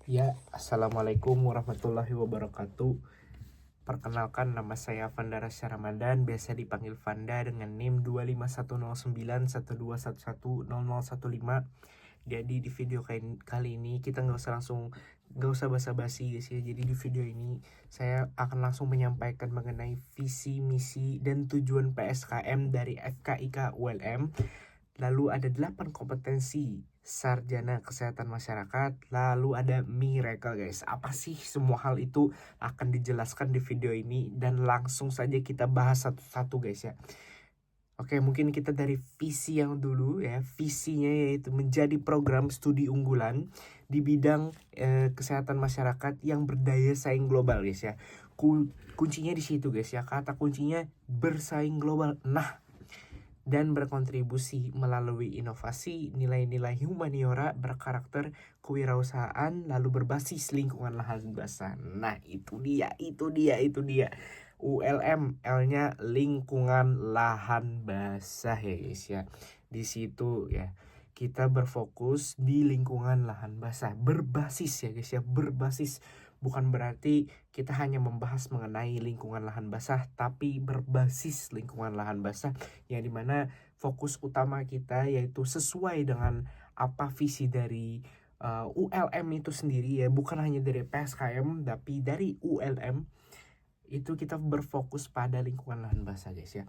Ya, Assalamualaikum warahmatullahi wabarakatuh. Perkenalkan, nama saya Fanda Rasya Ramadan, biasa dipanggil Fanda dengan NIM 2510912110015. Jadi di video kali ini kita nggak usah basa-basi guys ya. Jadi di video ini saya akan langsung menyampaikan mengenai visi, misi, dan tujuan PSKM dari FKIK ULM. Lalu ada 8 kompetensi sarjana kesehatan masyarakat. Lalu ada miracle guys. Apa sih semua hal itu akan dijelaskan di video ini. Dan langsung saja kita bahas satu-satu guys ya. Oke, mungkin kita dari visi yang dulu ya. Visinya yaitu menjadi program studi unggulan di bidang kesehatan masyarakat yang berdaya saing global guys ya. Kuncinya di situ guys ya. Kata kuncinya bersaing global. Nah, dan berkontribusi melalui inovasi, nilai-nilai humaniora berkarakter kewirausahaan, lalu berbasis lingkungan lahan basah. Nah, itu dia. ULM, L-nya lingkungan lahan basah ya guys ya. Di situ ya kita berfokus di lingkungan lahan basah, berbasis ya guys ya, berbasis. Bukan berarti kita hanya membahas mengenai lingkungan lahan basah, tapi berbasis lingkungan lahan basah, yang dimana fokus utama kita yaitu sesuai dengan apa visi dari ULM itu sendiri ya, bukan hanya dari PSKM tapi dari ULM itu kita berfokus pada lingkungan lahan basah guys ya.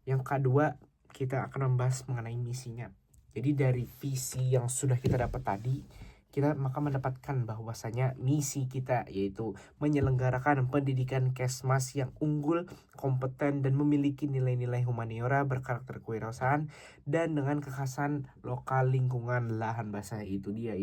Yang kedua, kita akan membahas mengenai misinya. Jadi dari visi yang sudah kita dapat tadi, kita maka mendapatkan bahwasanya misi kita yaitu menyelenggarakan pendidikan Kesmas yang unggul, kompeten, dan memiliki nilai-nilai humaniora berkarakter kewirausahaan dan dengan kekhasan lokal lingkungan lahan basah. Itu dia.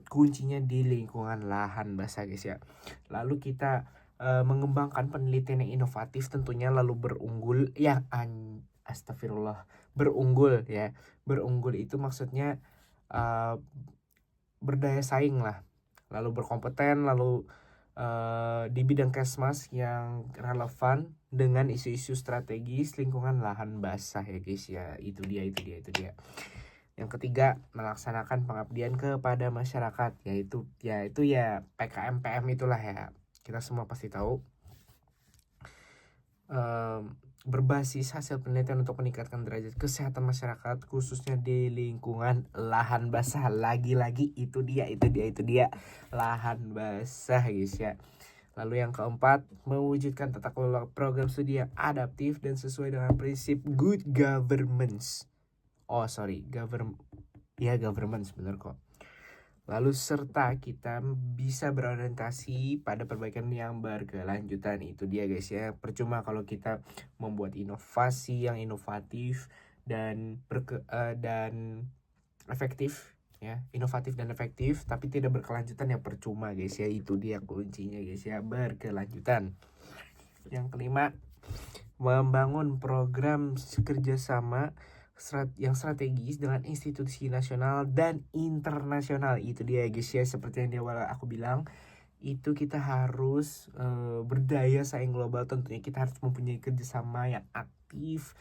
Kuncinya di lingkungan lahan basah guys ya. Lalu kita mengembangkan penelitian yang inovatif tentunya, lalu berunggul ya, astagfirullah, berunggul ya. Berunggul itu maksudnya berdaya saing lah, lalu berkompeten, lalu di bidang Kesmas yang relevan dengan isu-isu strategis lingkungan lahan basah ya guys ya. Itu dia. Yang ketiga, melaksanakan pengabdian kepada masyarakat, yaitu ya PKM PM itulah ya. Kita semua pasti tahu. Berbasis hasil penelitian untuk meningkatkan derajat kesehatan masyarakat khususnya di lingkungan lahan basah. Lagi-lagi itu dia lahan basah guys ya. Lalu yang keempat, mewujudkan tata kelola program studi yang adaptif dan sesuai dengan prinsip good governance. Governance bener kok. Lalu serta kita bisa berorientasi pada perbaikan yang berkelanjutan. Itu dia guys ya. Percuma kalau kita membuat inovasi yang inovatif dan efektif ya, inovatif dan efektif tapi tidak berkelanjutan, ya percuma guys ya. Itu dia kuncinya guys ya, berkelanjutan. Yang kelima, membangun program kerjasama yang strategis dengan institusi nasional dan internasional. Itu dia guys ya, seperti yang di awal aku bilang, itu kita harus berdaya saing global. Tentunya kita harus mempunyai kerjasama yang aktif,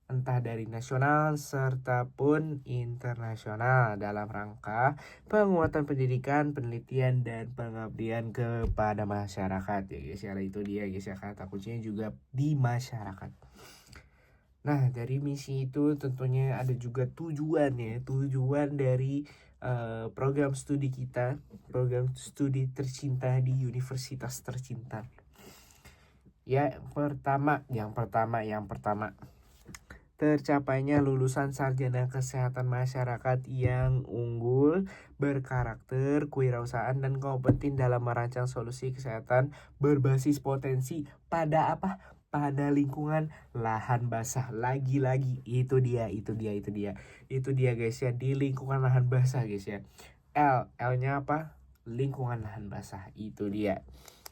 entah dari nasional serta pun internasional, dalam rangka penguatan pendidikan, penelitian, dan pengabdian kepada masyarakat ya guys ya. Itu dia guys ya, kata kuncinya juga di masyarakat. Nah, dari misi itu tentunya ada juga tujuan ya. Tujuan dari program studi kita, program studi tercinta di universitas tercinta. Yang pertama, tercapainya lulusan sarjana kesehatan masyarakat yang unggul, berkarakter kewirausahaan, dan kompeten dalam merancang solusi kesehatan berbasis potensi pada apa? Pada lingkungan lahan basah. Lagi-lagi itu dia guys ya, di lingkungan lahan basah guys ya. L-nya apa? Lingkungan lahan basah. Itu dia.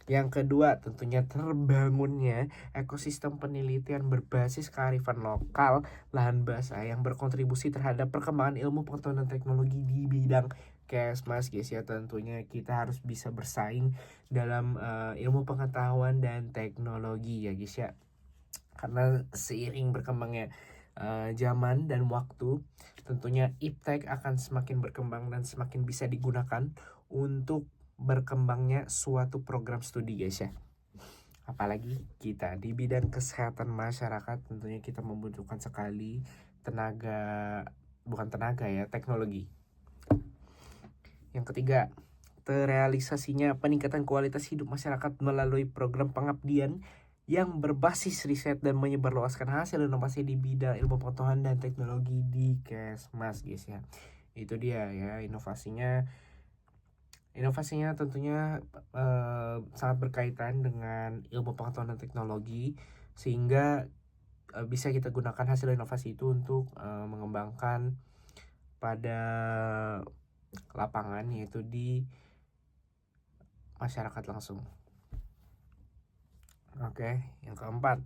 Yang kedua, tentunya terbangunnya ekosistem penelitian berbasis kearifan lokal lahan basah yang berkontribusi terhadap perkembangan ilmu pengetahuan dan teknologi di bidang Kesmas guys ya. Tentunya kita harus bisa bersaing dalam ilmu pengetahuan dan teknologi ya guys ya. Karena seiring berkembangnya zaman dan waktu, tentunya iptek akan semakin berkembang dan semakin bisa digunakan untuk berkembangnya suatu program studi guys ya. Apalagi kita di bidang kesehatan masyarakat, tentunya kita membutuhkan sekali teknologi. Yang ketiga, terrealisasinya peningkatan kualitas hidup masyarakat melalui program pengabdian yang berbasis riset dan menyebarluaskan hasil inovasi di bidang ilmu pengetahuan dan teknologi di Kesmas guys ya. Itu dia ya inovasinya tentunya sangat berkaitan dengan ilmu pengetahuan dan teknologi, sehingga bisa kita gunakan hasil inovasi itu untuk mengembangkan pada lapangan, yaitu di masyarakat langsung. Oke, yang keempat,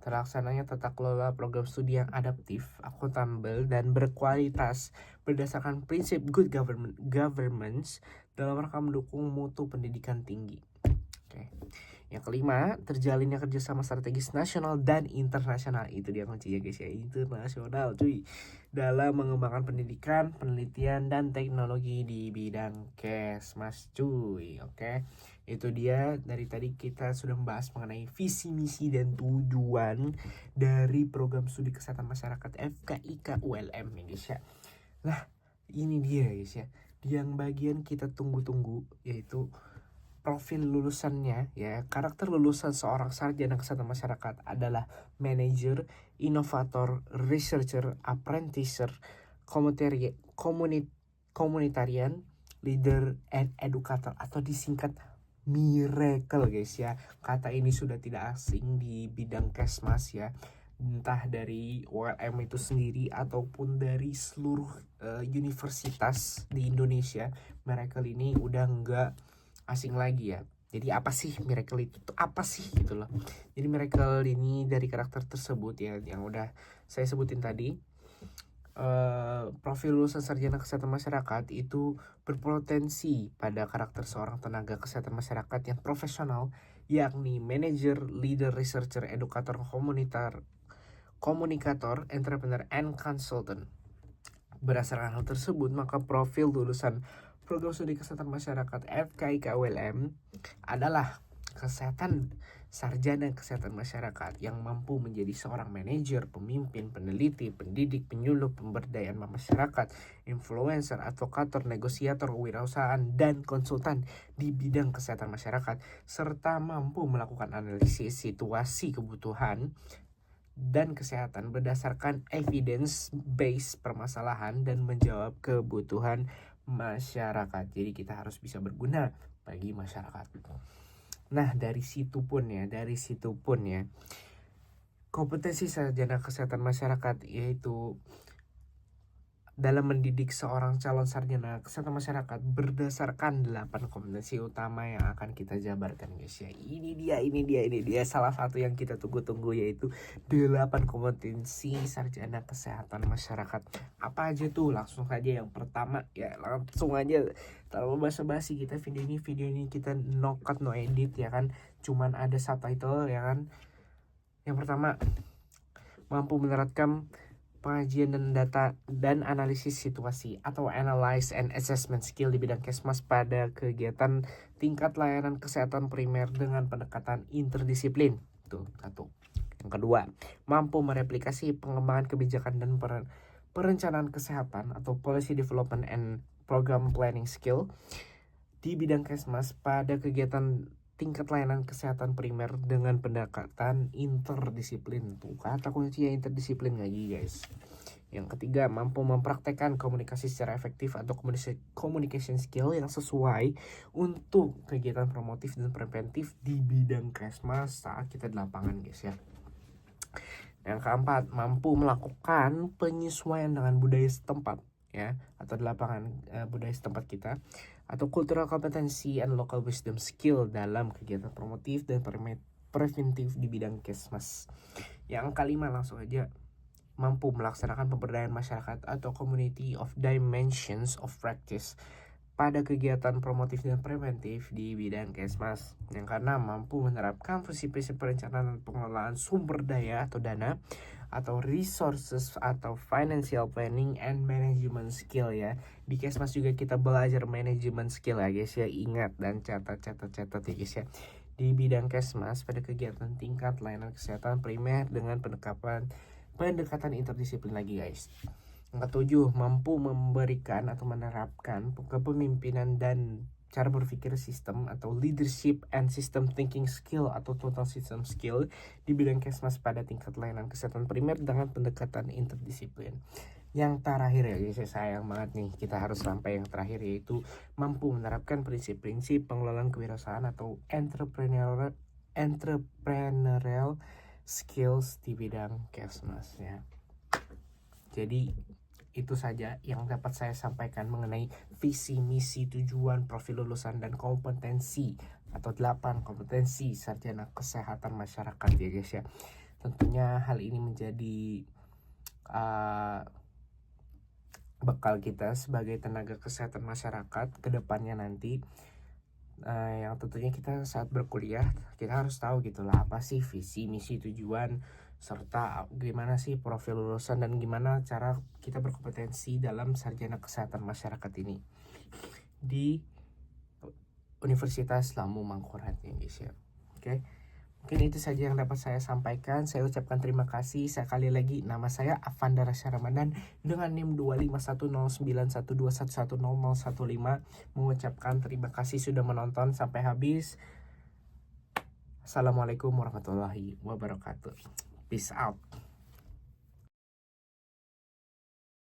terlaksananya tata kelola program studi yang adaptif, akuntabel, dan berkualitas berdasarkan prinsip good governance dalam rangka mendukung mutu pendidikan tinggi. Oke. Yang kelima, terjalinnya kerjasama strategis nasional dan internasional. Itu dia kuncinya guys ya, internasional cuy, dalam mengembangkan pendidikan, penelitian, dan teknologi di bidang Kesmas cuy. Oke, itu dia, dari tadi kita sudah membahas mengenai visi, misi, dan tujuan dari program studi kesehatan masyarakat FKIK ULM ya guys ya. Nah, ini dia guys ya, yang bagian kita tunggu-tunggu, yaitu profil lulusannya ya. Karakter lulusan seorang sarjana kesehatan masyarakat adalah manager, inovator, researcher, apprenticer, komunitarian, leader, and educator, atau disingkat Miracle guys ya. Kata ini sudah tidak asing di bidang Kesmas ya, entah dari ULM itu sendiri ataupun dari seluruh universitas di Indonesia. Miracle ini udah enggak asing lagi ya. Jadi apa sih Miracle itu tuh apa sih gitu loh. Jadi Miracle ini dari karakter tersebut ya, yang udah saya sebutin tadi. Profil lulusan sarjana kesehatan masyarakat itu berpotensi pada karakter seorang tenaga kesehatan masyarakat yang profesional, yakni manager, leader, researcher, edukator, komunikator, entrepreneur, and consultant. Berdasarkan hal tersebut, maka profil lulusan program studi kesehatan masyarakat FKIK ULM adalah sarjana kesehatan masyarakat yang mampu menjadi seorang manajer, pemimpin, peneliti, pendidik, penyuluh, pemberdayaan masyarakat, influencer, advokator, negosiator, wirausahaan, dan konsultan di bidang kesehatan masyarakat, serta mampu melakukan analisis situasi kebutuhan dan kesehatan berdasarkan evidence-based permasalahan dan menjawab kebutuhan masyarakat. Jadi kita harus bisa berguna bagi masyarakat. Nah, dari situ pun ya, kompetensi sarjana kesehatan masyarakat yaitu dalam mendidik seorang calon sarjana kesehatan masyarakat berdasarkan 8 kompetensi utama yang akan kita jabarkan guys ya. Ini dia salah satu yang kita tunggu-tunggu, yaitu 8 kompetensi sarjana kesehatan masyarakat. Apa aja tuh? Langsung saja yang pertama ya, langsung aja tanpa basa-basi kita video ini kita no cut no edit ya kan. Cuman ada subtitle ya kan. Yang pertama, mampu menerapkan pengajian dan data dan analisis situasi atau analyze and assessment skill di bidang Kesmas pada kegiatan tingkat layanan kesehatan primer dengan pendekatan interdisiplin. Itu satu. Yang kedua, mampu mereplikasi pengembangan kebijakan dan perencanaan kesehatan atau policy development and program planning skill di bidang Kesmas pada kegiatan tingkat layanan kesehatan primer dengan pendekatan interdisiplin. Tuh kata kuncinya interdisiplin lagi guys. Yang ketiga, mampu mempraktekkan komunikasi secara efektif atau communication skill yang sesuai untuk kegiatan promotif dan preventif di bidang Kesmas saat kita di lapangan guys ya. Yang keempat, mampu melakukan penyesuaian dengan budaya setempat ya, atau di lapangan budaya setempat kita, atau cultural competency and local wisdom skill dalam kegiatan promotif dan preventif di bidang Kesmas. Yang kelima, langsung aja, mampu melaksanakan pemberdayaan masyarakat atau community of dimensions of practice pada kegiatan promotif dan preventif di bidang Kesmas. Yang keenam, mampu menerapkan prinsip-prinsip perencanaan dan pengelolaan sumber daya atau dana atau resources atau financial planning and management skill ya. Di Kesmas juga kita belajar management skill ya guys ya. Ingat dan catat ya guys ya. Di bidang Kesmas pada kegiatan tingkat layanan kesehatan primer dengan pendekatan interdisiplin lagi guys. Yang ketujuh, mampu memberikan atau menerapkan kepemimpinan dan cara berpikir sistem atau leadership and system thinking skill atau total system skill di bidang Kesmas pada tingkat layanan kesehatan primer dengan pendekatan interdisiplin. Yang terakhir ya guys, sayang banget nih kita harus sampai yang terakhir, yaitu mampu menerapkan prinsip-prinsip pengelolaan kewirausahaan atau entrepreneurial skills di bidang Kesmas ya. Jadi itu saja yang dapat saya sampaikan mengenai visi, misi, tujuan, profil lulusan, dan kompetensi atau 8 kompetensi sarjana kesehatan masyarakat ya guys ya. Tentunya hal ini menjadi bekal kita sebagai tenaga kesehatan masyarakat ke depannya nanti. Yang tentunya kita saat berkuliah kita harus tahu gitulah apa sih visi, misi, tujuan, serta gimana sih profil lulusan dan gimana cara kita berkompetensi dalam sarjana kesehatan masyarakat ini di Universitas Lamu Mangkurat ya guys ya. Oke. Mungkin itu saja yang dapat saya sampaikan. Saya ucapkan terima kasih sekali lagi. Nama saya Avanda Rasya Ramadan dengan NIM 2510912110015. Mengucapkan terima kasih sudah menonton sampai habis. Assalamualaikum warahmatullahi wabarakatuh. Peace out.